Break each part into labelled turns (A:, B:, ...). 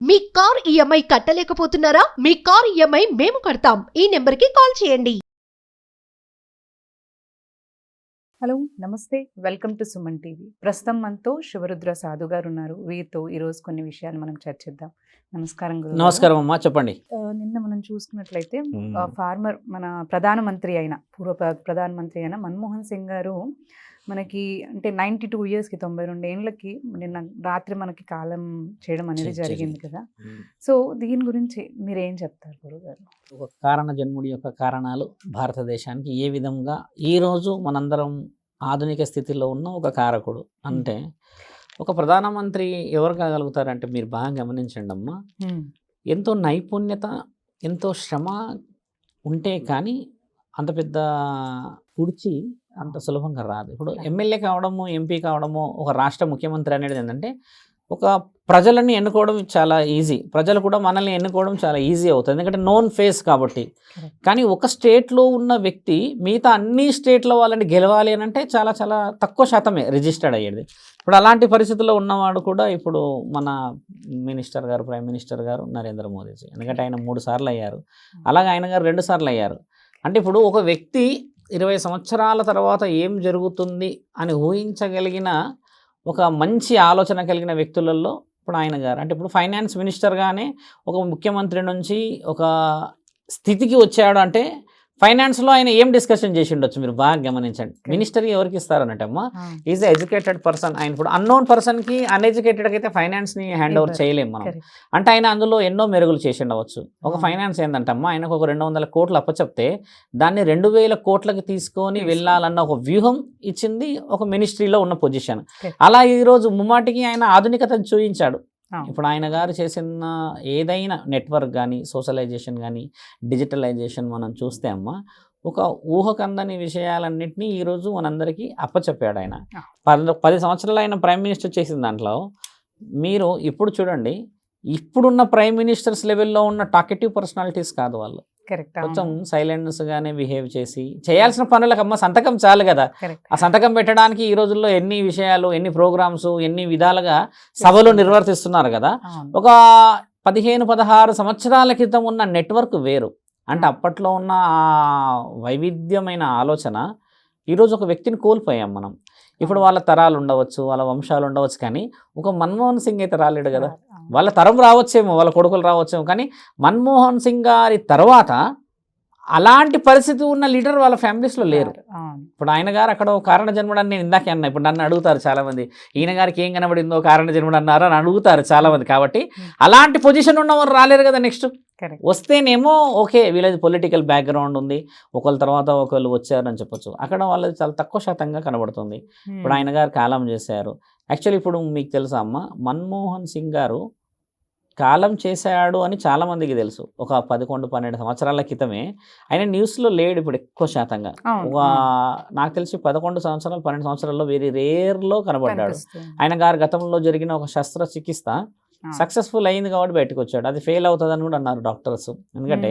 A: మీ car EMI కట్టలేకపోతున్నారా? మీ car EMI మేము కడతాం. ఈ నెంబర్కి కాల్ చేయండి.
B: హలో నమస్తే, వెల్కమ్ టు సుమన్ టీవీ. ప్రస్తుతం మనతో శివరుద్ర సాధు గారు ఉన్నారు. వీరితో ఈరోజు కొన్ని విషయాలు మనం చర్చిద్దాం. నమస్కారం గురుగారు.
C: నమస్కారం అమ్మా, చెప్పండి.
B: నిన్న మనం చూసుకున్నట్లయితే ఫార్మర్ మన ప్రధానమంత్రి అయిన మన్మోహన్ సింగ్ గారు మనకి అంటే 92 ఇయర్స్కి 92 ఏళ్ళకి నిన్న రాత్రి మనకి కాలం చేయడం అనేది జరిగింది కదా. సో దీని గురించి మీరు ఏం చెప్తారు గురుగారు?
C: ఒక కారణ జన్ముడి యొక్క కారణాలు భారతదేశానికి ఏ విధంగా ఈరోజు మనందరం ఆధునిక స్థితిలో ఉన్న ఒక కారకుడు అంటే ఒక ప్రధానమంత్రి ఎవరు కాగలుగుతారంటే మీరు బాగా గమనించండి అమ్మా, ఎంతో నైపుణ్యత ఎంతో శ్రమ ఉంటే కానీ అంత పెద్ద కుర్చీ అంత సులభంగా రాదు. ఇప్పుడు ఎమ్మెల్యే కావడము, ఎంపీ కావడము, ఒక రాష్ట్ర ముఖ్యమంత్రి అనేది ఏంటంటే ఒక ప్రజలని ఎన్నుకోవడం చాలా ఈజీ, ప్రజలు కూడా మనల్ని ఎన్నుకోవడం చాలా ఈజీ అవుతుంది, ఎందుకంటే నోన్ ఫేస్ కాబట్టి. కానీ ఒక స్టేట్లో ఉన్న వ్యక్తి మిగతా అన్ని స్టేట్ల వాళ్ళని గెలవాలి అని అంటే చాలా చాలా తక్కువ శాతమే రిజిస్టర్డ్ అయ్యేది. ఇప్పుడు అలాంటి పరిస్థితుల్లో ఉన్నవాడు కూడా ఇప్పుడు మన మినిస్టర్ గారు, ప్రైమ్ మినిస్టర్ గారు నరేంద్ర మోదీజీ, ఎందుకంటే ఆయన 3 సార్లు అయ్యారు, అలాగే ఆయన గారు 2 సార్లు అయ్యారు. అంటే ఇప్పుడు ఒక వ్యక్తి 20 సంవత్సరాల తర్వాత ఏం జరుగుతుంది అని ఊహించగలిగిన ఒక మంచి ఆలోచన కలిగిన వ్యక్తులలో ఇప్పుడు ఆయన గారు. అంటే ఇప్పుడు ఫైనాన్స్ మినిస్టర్గానే ఒక ముఖ్యమంత్రి నుంచి ఒక స్థితికి వచ్చాడు అంటే ఫైనాన్స్లో ఆయన ఏం డిస్కషన్ చేసి ఉండొచ్చు మీరు బాగా గమనించండి. మినిస్టర్ ఎవరికి ఇస్తారన్నట్టమ్మా, ఈజ్ ఎడ్యుకేటెడ్ పర్సన్. ఆయన ఇప్పుడు అన్నోన్ పర్సన్కి అన్ఎడ్యుకేటెడ్కి అయితే ఫైనాన్స్ని హ్యాండ్ ఓవర్ చేయలేము మనం. అంటే ఆయన అందులో ఎన్నో మెరుగులు చేసి ఉండవచ్చు. ఒక ఫైనాన్స్ ఏంటంటమ్మా, ఆయనకు ఒక 200 కోట్లు అప్పచెప్తే దాన్ని 2000 కోట్లకి తీసుకొని వెళ్ళాలన్న ఒక వ్యూహం ఇచ్చింది ఒక మినిస్ట్రీలో ఉన్న పొజిషన్. అలా ఈరోజు ముమ్మాటికి ఆయన ఆధునికతను చూపించాడు. ఇప్పుడు ఆయన గారు చేసిన ఏదైనా నెట్వర్క్ కానీ, సోషలైజేషన్ కానీ, డిజిటలైజేషన్ మనం చూస్తే అమ్మ ఒక ఊహకందని విషయాలన్నింటినీ ఈరోజు మనందరికీ అప్పచెప్పాడు ఆయన. 10 సంవత్సరాలు ఆయన ప్రైమ్ మినిస్టర్ చేసిన దాంట్లో మీరు ఇప్పుడు చూడండి, ఇప్పుడున్న ప్రైమ్ మినిస్టర్స్ లెవెల్లో ఉన్న టాకెటివ్ పర్సనాలిటీస్ కాదు వాళ్ళు. కొంచెం సైలెన్స్గానే బిహేవ్ చేసి చేయాల్సిన పనులకమ్మ సంతకం చాలు కదా. ఆ సంతకం పెట్టడానికి ఈ రోజుల్లో ఎన్ని విషయాలు, ఎన్ని ప్రోగ్రామ్స్, ఎన్ని విధాలుగా సభలు నిర్వర్తిస్తున్నారు కదా. ఒక 15-16 సంవత్సరాల క్రితం ఉన్న నెట్వర్క్ వేరు. అంటే అప్పట్లో ఉన్న ఆ వైవిధ్యమైన ఆలోచన ఈరోజు ఒక వ్యక్తిని కోల్పోయాం మనం. ఇప్పుడు వాళ్ళ తరాలు ఉండవచ్చు, వాళ్ళ వంశాలు ఉండవచ్చు, కానీ ఒక మన్మోహన్ సింగ్ అయితే రాలేడు కదా. వాళ్ళ తరం రావచ్చేమో, వాళ్ళ కొడుకులు రావచ్చేమో, కానీ మన్మోహన్ సింగ్ గారి తర్వాత అలాంటి పరిస్థితి ఉన్న లీడర్ వాళ్ళ ఫ్యామిలీస్లో లేరు. ఇప్పుడు ఆయన గారు అక్కడ కారణ జన్ముడని నేను ఇందాకే అన్నా. ఇప్పుడు నన్ను అడుగుతారు చాలామంది, ఈయన గారికి ఏం కనబడిందో కారణ జన్ముడు అన్నారా అని అడుగుతారు చాలామంది. కాబట్టి అలాంటి పొజిషన్ ఉన్నవారు రాలేరు కదా. నెక్స్ట్ వస్తేనేమో ఓకే, వీళ్ళది పొలిటికల్ బ్యాక్గ్రౌండ్ ఉంది, ఒకళ్ళ తర్వాత ఒకళ్ళు వచ్చారని చెప్పొచ్చు. అక్కడ వాళ్ళది చాలా తక్కువ శాతంగా కనబడుతుంది. ఇప్పుడు ఆయన గారు కాలం చేశారు. యాక్చువల్లీ ఇప్పుడు మీకు తెలుసా అమ్మ, మన్మోహన్ సింగ్ గారు కాలం చేశాడు అని చాలామందికి తెలుసు. ఒక 11-12 సంవత్సరాల క్రితమే ఆయన న్యూస్లో లేడు ఇప్పుడు ఎక్కువ శాతంగా. ఒక నాకు తెలిసి 11 సంవత్సరాలు 12 సంవత్సరాల్లో వెరీ రేర్లో కనబడ్డాడు. ఆయన గారు గతంలో జరిగిన ఒక శస్త్రచికిత్స సక్సెస్ఫుల్ అయింది కాబట్టి బయటకు వచ్చాడు. అది ఫెయిల్ అవుతుందని కూడా అన్నారు డాక్టర్స్. ఎందుకంటే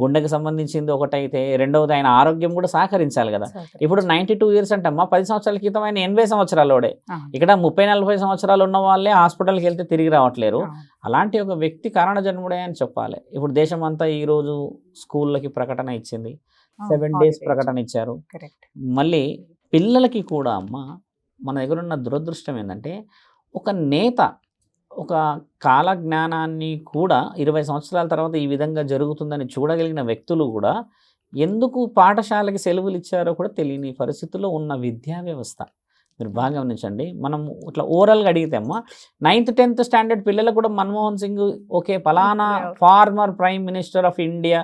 C: గుండెకి సంబంధించింది ఒకటైతే రెండవది ఆయన ఆరోగ్యం కూడా సహకరించాలి కదా. ఇప్పుడు 92 ఇయర్స్ అంటే అమ్మా, 10 సంవత్సరాల క్రితం ఆయన 80 సంవత్సరాలోడే. ఇక్కడ 30-40 సంవత్సరాలు ఉన్న వాళ్ళే హాస్పిటల్కి వెళ్తే తిరిగి రావట్లేరు. అలాంటి ఒక వ్యక్తి కారణ జన్ముడే అని చెప్పాలి. ఇప్పుడు దేశం అంతా ఈరోజు స్కూళ్ళకి ప్రకటన ఇచ్చింది, 7 days ప్రకటన ఇచ్చారు. మళ్ళీ పిల్లలకి కూడా అమ్మ, మన దగ్గర ఉన్న దురదృష్టం ఏంటంటే ఒక నేత ఒక కాలజ్ఞానాన్ని కూడా 20 సంవత్సరాల తర్వాత ఈ విధంగా జరుగుతుందని చూడగలిగిన వ్యక్తులు కూడా ఎందుకు పాఠశాలకి సెలవులు ఇచ్చారో కూడా తెలియని పరిస్థితుల్లో ఉన్న విద్యా వ్యవస్థ మీరు బాగా గమనించండి. మనం ఇట్లా ఓవరాల్గా అడిగితే అమ్మా, 9th 10th స్టాండర్డ్ పిల్లలకు కూడా మన్మోహన్ సింగ్ ఓకే పలానా farmer prime minister of India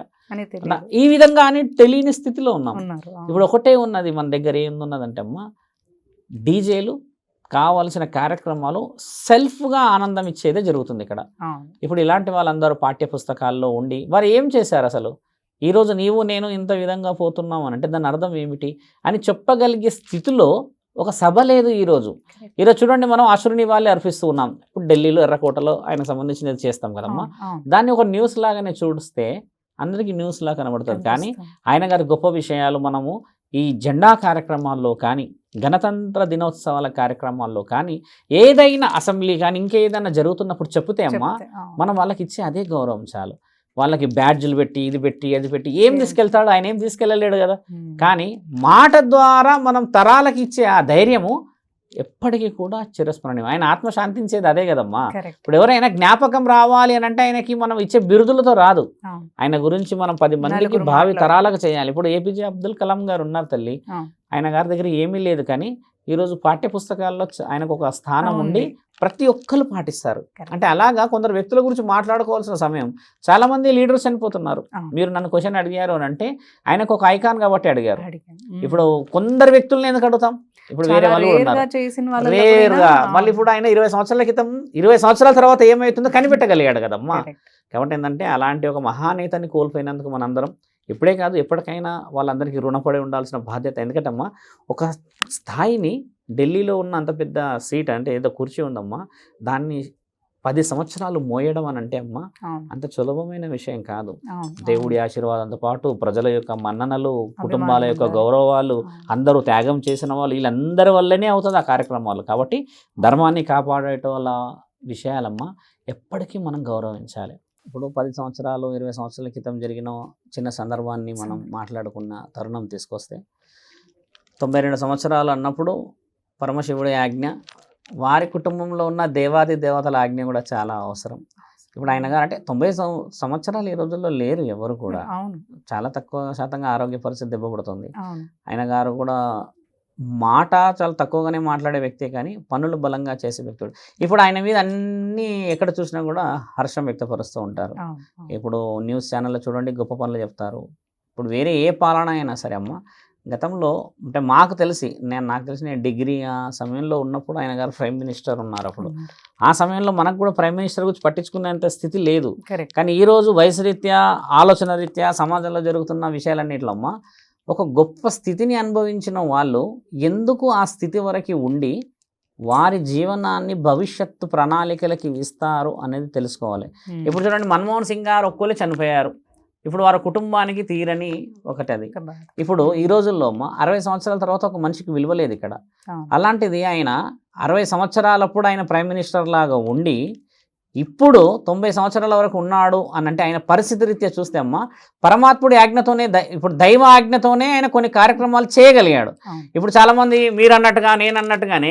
C: ఈ విధంగా అని తెలియని స్థితిలో ఉన్నాం. ఇప్పుడు ఒకటే ఉన్నది మన దగ్గర, ఏమున్నదంటే అమ్మా, డీజేలు, కావాల్సిన కార్యక్రమాలు, సెల్ఫ్గా ఆనందం ఇచ్చేదే జరుగుతుంది ఇక్కడ. ఇప్పుడు ఇలాంటి వాళ్ళందరూ పాఠ్య పుస్తకాల్లో ఉండి వారు ఏం చేశారు అసలు? ఈరోజు నీవు నేను ఇంత విధంగా పోతున్నాం అని అంటే దాని అర్థం ఏమిటి అని చెప్పగలిగే స్థితిలో ఒక సభ లేదు ఈరోజు. చూడండి, మనం అసురుని వాళ్ళే అర్పిస్తూ ఉన్నాం. ఇప్పుడు ఢిల్లీలో ఎర్రకోటలో ఆయనకు సంబంధించినది చేస్తాం కదమ్మా, దాన్ని ఒక న్యూస్ లాగానే చూస్తే అందరికీ న్యూస్ లా కనబడుతుంది. కానీ ఆయన గారి గొప్ప విషయాలు మనము ఈ జెండా కార్యక్రమాల్లో కానీ గణతంత్ర దినోత్సవాల కార్యక్రమాల్లో కానీ ఏదైనా అసెంబ్లీ కానీ ఇంకేదైనా జరుగుతున్నప్పుడు చెప్తే అమ్మా మనం వాళ్ళకి ఇచ్చే అదే గౌరవం చాలు. వాళ్ళకి బ్యాడ్జులు పెట్టి ఇది పెట్టి అది పెట్టి ఏం తీసుకెళ్తాడు, ఆయన ఏం తీసుకెళ్ళలేడు కదా. కానీ మాట ద్వారా మనం తరాలకి ఇచ్చే ఆ ధైర్యము ఎప్పటికీ కూడా చిరస్మరణీయం. ఆయన ఆత్మ శాంతించేది అదే కదమ్మా. ఇప్పుడు ఎవరైనా జ్ఞాపకం రావాలి అని అంటే ఆయనకి మనం ఇచ్చే బిరుదులతో రాదు, ఆయన గురించి మనం 10 మందికి భావి తరాలకు చేయాలి. ఇప్పుడు APJ అబ్దుల్ కలాం గారు ఉన్నారు తల్లి, ఆయన గారి దగ్గర ఏమీ లేదు కానీ ఈరోజు పాఠ్య పుస్తకాల్లో ఆయనకు ఒక స్థానం ఉండి ప్రతి ఒక్కరు పాటిస్తారు. అంటే అలాగా కొందరు వ్యక్తుల గురించి మాట్లాడుకోవాల్సిన సమయం. చాలా మంది లీడర్స్ చనిపోతున్నారు. మీరు నన్ను క్వశ్చన్ అడిగారు అని అంటే ఆయనకు ఒక ఐకాన్ కాబట్టి అడిగారు. ఇప్పుడు కొందరు వ్యక్తులను ఎందుకు అడుగుతాం? ఇప్పుడు వేరే వాళ్ళు ఉన్నారు రేరుగా. మళ్ళీ ఇప్పుడు ఆయన 20 సంవత్సరాల క్రితం 20 సంవత్సరాల తర్వాత ఏమవుతుందో కనిపెట్టగలిగాడు కదమ్మా. కాబట్టి ఏంటంటే అలాంటి ఒక మహానేతని కోల్పోయినందుకు మనందరం ఇప్పుడే కాదు ఎప్పటికైనా వాళ్ళందరికీ రుణపడి ఉండాల్సిన బాధ్యత. ఎందుకంటే అమ్మా ఒక స్థాయిని ఢిల్లీలో ఉన్న అంత పెద్ద సీట్ అంటే ఏదో కుర్చీ ఉందమ్మా, దాన్ని 10 సంవత్సరాలు మోయడం అని అంటే అమ్మా అంత సులభమైన విషయం కాదు. దేవుడి ఆశీర్వాదంతో పాటు ప్రజల యొక్క మన్ననలు, కుటుంబాల యొక్క గౌరవాలు, అందరూ త్యాగం చేసిన వాళ్ళు, వీళ్ళందరి వల్లనే అవుతుంది ఆ కార్యక్రమాలు. కాబట్టి ధర్మాన్ని కాపాడేట వాళ్ళ విషయాలమ్మా ఎప్పటికీ మనం గౌరవించాలి. ఇప్పుడు 10 సంవత్సరాలు 20 సంవత్సరాల క్రితం జరిగిన చిన్న సందర్భాన్ని మనం మాట్లాడుకున్న తరుణం తీసుకొస్తే 92 సంవత్సరాలు అన్నప్పుడు పరమశివుడి ఆజ్ఞ, వారి కుటుంబంలో ఉన్న దేవాది దేవతల ఆజ్ఞ కూడా చాలా అవసరం. ఇప్పుడు ఆయన గారు అంటే 90 సంవత్సరాలు ఈ రోజుల్లో లేరు ఎవరు కూడా, చాలా తక్కువ శాతంగా ఆరోగ్య పరిస్థితి దెబ్బపడుతుంది. ఆయన గారు కూడా మాట చాలా తక్కువగానే మాట్లాడే వ్యక్తే కానీ పనులు బలంగా చేసే వ్యక్తుడు. ఇప్పుడు ఆయన మీద అన్నీ ఎక్కడ చూసినా కూడా హర్షం వ్యక్తపరుస్తూ ఉంటారు. ఇప్పుడు న్యూస్ ఛానల్లో చూడండి గొప్ప పనులు చెప్తారు. ఇప్పుడు వేరే ఏ పాలన అయినా సరే అమ్మ, గతంలో అంటే నాకు తెలిసి నేను డిగ్రీ ఆ సమయంలో ఉన్నప్పుడు ఆయన గారు ప్రైమ్ మినిస్టర్ ఉన్నారు. అప్పుడు ఆ సమయంలో మనకు కూడా ప్రైమ్ మినిస్టర్ గురించి పట్టించుకునేంత స్థితి లేదు. కానీ ఈరోజు వయసు రీత్యా, ఆలోచన రీత్యా, సమాజంలో జరుగుతున్న విషయాలన్నింటిలో అమ్మ ఒక గొప్ప స్థితిని అనుభవించిన వాళ్ళు ఎందుకు ఆ స్థితి వరకు ఉండి వారి జీవనాన్ని భవిష్యత్తు ప్రణాళికలకి ఇస్తారు అనేది తెలుసుకోవాలి. ఇప్పుడు చూడండి మన్మోహన్ సింగ్ గారు ఒక్కోలే చనిపోయారు, ఇప్పుడు వారి కుటుంబానికి తీరని ఒకటి అది. ఇప్పుడు ఈ రోజుల్లో 60 సంవత్సరాల తర్వాత ఒక మనిషికి విలువలేదు ఇక్కడ. అలాంటిది ఆయన 60 సంవత్సరాలప్పుడు ఆయన ప్రైమ్ మినిస్టర్ లాగా ఉండి ఇప్పుడు 90 సంవత్సరాల వరకు ఉన్నాడు అని అంటే ఆయన పరిస్థితి రీత్యా చూస్తే అమ్మ పరమాత్ముడి ఆజ్ఞతోనే, ఇప్పుడు దైవ ఆజ్ఞతోనే ఆయన కొన్ని కార్యక్రమాలు చేయగలిగాడు. ఇప్పుడు చాలామంది మీరు అన్నట్టుగా నేను అన్నట్టుగానే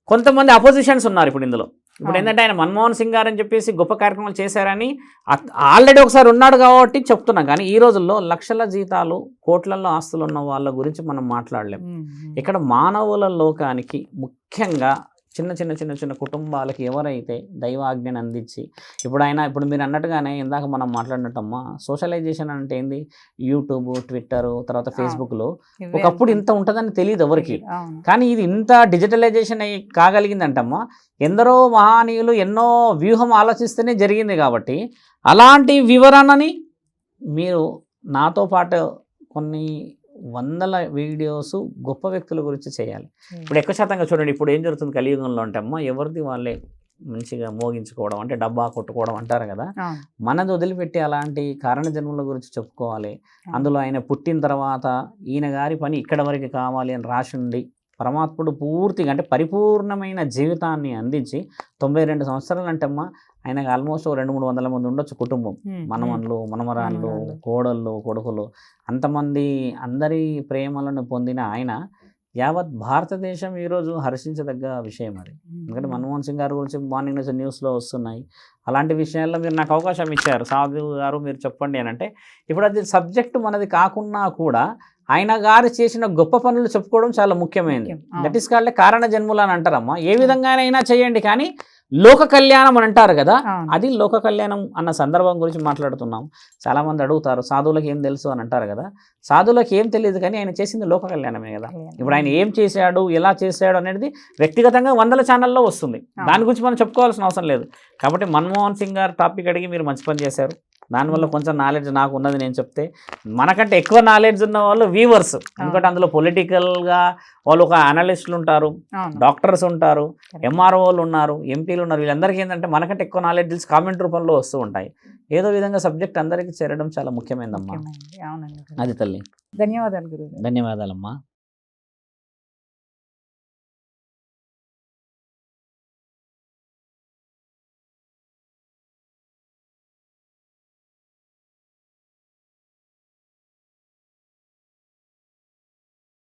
C: కొంతమంది అపోజిషన్స్ ఉన్నారు ఇప్పుడు ఇందులో. ఇప్పుడు ఏంటంటే ఆయన మన్మోహన్ సింగ్ గారు అని చెప్పేసి గొప్ప కార్యక్రమాలు చేశారని ఆల్రెడీ ఒకసారి ఉన్నాడు కాబట్టి చెప్తున్నాం. కానీ ఈ రోజుల్లో లక్షల జీతాలు, కోట్లలో ఆస్తులు ఉన్న వాళ్ళ గురించి మనం మాట్లాడలేం. ఇక్కడ మానవుల లోకానికి ముఖ్యంగా చిన్న చిన్న చిన్న చిన్న కుటుంబాలకి ఎవరైతే దైవాజ్ఞను అందించి ఇప్పుడు మీరు అన్నట్టుగానే ఇందాక మనం మాట్లాడినట్టమ్మా సోషలైజేషన్ అంటే ఏంది, యూట్యూబ్, ట్విట్టర్, తర్వాత ఫేస్బుక్లో ఒకప్పుడు ఇంత ఉంటుందని తెలియదు ఎవరికి. కానీ ఇది ఇంత డిజిటలైజేషన్ అయ్యి కాగలిగిందంటమ్మా ఎందరో మహానీయులు ఎన్నో వ్యూహం ఆలోచిస్తేనే జరిగింది. కాబట్టి అలాంటి వివరణని మీరు నాతో పాటు కొన్ని వందల వీడియోస్ గొప్ప వ్యక్తుల గురించి చేయాలి. ఇప్పుడు ఎక్కువ శాతంగా చూడండి ఇప్పుడు ఏం జరుగుతుంది కలియుగంలో అంటే అమ్మ ఎవరిది వాళ్ళే మంచిగా మోగించుకోవడం, అంటే డబ్బా కొట్టుకోవడం అంటారు కదా, మనది వదిలిపెట్టి అలాంటి కారణ జన్మల గురించి చెప్పుకోవాలి. అందులో ఆయన పుట్టిన తర్వాత ఈయన గారి పని ఇక్కడ వరకు కావాలి అని రాసి ఉండి పరమాత్ముడు పూర్తిగా అంటే పరిపూర్ణమైన జీవితాన్ని అందించి 92 సంవత్సరాలు అంటే అమ్మ ఆయనకు ఆల్మోస్ట్ 200-300 మంది ఉండొచ్చు కుటుంబం, మనమన్లు, మనమరాళ్ళు, కోడళ్ళు, కొడుకులు, అంతమంది అందరి ప్రేమలను పొందిన ఆయన యావత్ భారతదేశం ఈరోజు హర్షించదగ్గ విషయం అది. ఎందుకంటే మన్మోహన్ సింగ్ గారి గురించి మార్నింగ్ నుంచి న్యూస్లో వస్తున్నాయి. అలాంటి విషయాల్లో మీరు నాకు అవకాశం ఇచ్చారు, సాధు గారు మీరు చెప్పండి అని అంటే ఇప్పుడు అది సబ్జెక్టు మనది కాకున్నా కూడా ఆయన గారు చేసిన గొప్ప పనులు చెప్పుకోవడం చాలా ముఖ్యమైనది. దట్ ఈస్ కాల్డ్ కారణ జన్ములు అని అంటారమ్మా. ఏ విధంగానైనా చేయండి కానీ లోక కళ్యాణం అని అంటారు కదా, అది లోక కళ్యాణం అన్న సందర్భం గురించి మాట్లాడుతున్నాం. చాలామంది అడుగుతారు సాధువులకు ఏం తెలుసు అని అంటారు కదా, సాధువులకు ఏం తెలియదు కానీ ఆయన చేసింది లోక కళ్యాణమే కదా. ఇప్పుడు ఆయన ఏం చేశాడు, ఎలా చేశాడు అనేది వ్యక్తిగతంగా 100 ఛానల్లో వస్తుంది, దాని గురించి మనం చెప్పుకోవాల్సిన అవసరం లేదు. కాబట్టి మన్మోహన్ సింగ్ గారు టాపిక్ అడిగి మీరు మంచి పని చేశారు. దానివల్ల కొంచెం నాలెడ్జ్ నాకు ఉన్నది నేను చెప్తే, మనకంటే ఎక్కువ నాలెడ్జ్ ఉన్న వాళ్ళు వ్యూవర్స్. ఎందుకంటే అందులో పొలిటికల్గా వాళ్ళు ఒక అనలిస్టులు ఉంటారు, డాక్టర్స్ ఉంటారు, ఎంఆర్ఓలు ఉన్నారు, ఎంపీలు ఉన్నారు. వీళ్ళందరికీ ఏంటంటే మనకంటే ఎక్కువ నాలెడ్జ్ తెలిసి కామెంట్ రూపంలో వస్తూ ఉంటాయి. ఏదో విధంగా సబ్జెక్ట్ అందరికీ చేరడం చాలా ముఖ్యమైనదమ్మా. అది తల్లి.
B: ధన్యవాదాలు గురువు.
C: ధన్యవాదాలమ్మా.